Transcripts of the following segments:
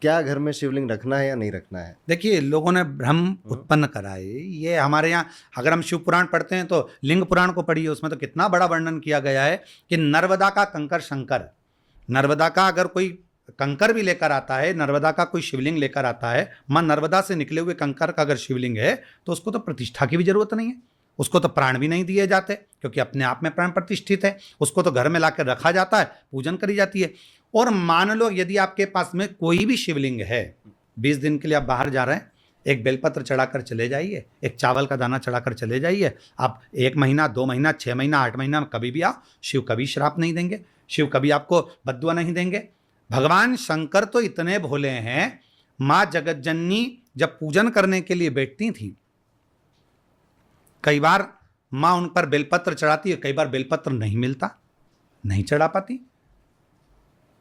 क्या घर में शिवलिंग रखना है या नहीं रखना है? देखिए, लोगों ने भ्रम उत्पन्न करा है। ये हमारे यहाँ अगर हम शिव पुराण पढ़ते हैं तो लिंग पुराण को पढ़िए, उसमें तो कितना बड़ा वर्णन किया गया है कि नर्मदा का कंकर शंकर, नर्मदा का अगर कोई कंकर भी लेकर आता है, नर्मदा का कोई शिवलिंग लेकर आता है, मां नर्मदा से निकले हुए कंकर का अगर शिवलिंग है तो उसको तो प्रतिष्ठा की भी जरूरत नहीं है, उसको तो प्राण भी नहीं दिए जाते क्योंकि अपने आप में प्राण प्रतिष्ठित है। उसको तो घर में लाकर रखा जाता है, पूजन करी जाती है। और मान लो यदि आपके पास में कोई भी शिवलिंग है, 20 दिन के लिए आप बाहर जा रहे हैं, एक बेलपत्र चढ़ाकर चले जाइए, एक चावल का दाना चढ़ाकर चले जाइए। आप 1 महीना, 2 महीना, 6 महीना, 8 महीना में कभी भी आओ, शिव कभी श्राप नहीं देंगे, शिव कभी आपको बद्दुआ नहीं देंगे। भगवान शंकर तो इतने भोले हैं, माँ जगतजननी जब पूजन करने के लिए बैठती थी, कई बार माँ उन पर बेलपत्र चढ़ाती है, कई बार बेलपत्र नहीं मिलता, नहीं चढ़ा पाती।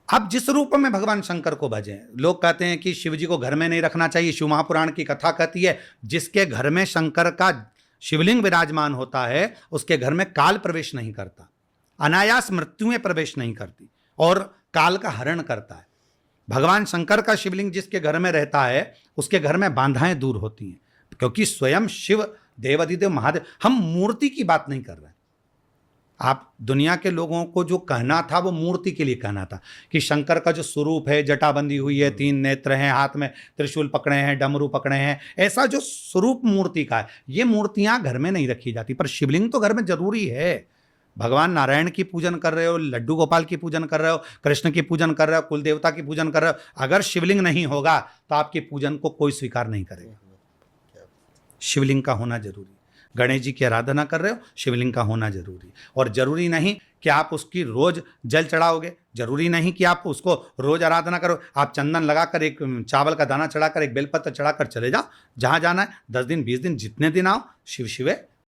अब जिस रूप में भगवान शंकर को भजें, लोग कहते हैं कि शिव जी को घर में नहीं रखना चाहिए। शिव महापुराण की कथा कहती है जिसके घर में शंकर का शिवलिंग विराजमान होता है उसके घर में काल प्रवेश नहीं करता, अनायास मृत्यु में प्रवेश नहीं करती और काल का हरण करता है। भगवान शंकर का शिवलिंग जिसके घर में रहता है उसके घर में बाधाएं दूर होती हैं, क्योंकि स्वयं शिव देवाधिदेव महादेव, हम मूर्ति की बात नहीं कर रहे हैं। आप दुनिया के लोगों को जो कहना था वो मूर्ति के लिए कहना था कि शंकर का जो स्वरूप है, जटा बंधी हुई है, 3 नेत्र हैं, हाथ में त्रिशूल पकड़े हैं, डमरू पकड़े हैं, ऐसा जो स्वरूप मूर्ति का है, ये मूर्तियां घर में नहीं रखी जाती। पर शिवलिंग तो घर में जरूरी है। भगवान नारायण की पूजन कर रहे हो, लड्डू गोपाल की पूजन कर रहे हो, कृष्ण की पूजन कर रहे हो, कुल देवता की पूजन कर रहे हो, अगर शिवलिंग नहीं होगा तो आपकी पूजन को कोई स्वीकार नहीं करेगा। शिवलिंग का होना जरूरी। गणेश जी की आराधना कर रहे हो, शिवलिंग का होना जरूरी। और जरूरी नहीं कि आप उसकी रोज जल चढ़ाओगे, जरूरी नहीं कि आप उसको रोज आराधना करो। आप चंदन लगाकर, एक चावल का दाना चढ़ाकर, एक बेलपत्र चढ़ाकर चले जाओ, जहां जाना है 10 दिन 20 दिन जितने दिन आओ, शिव शिवे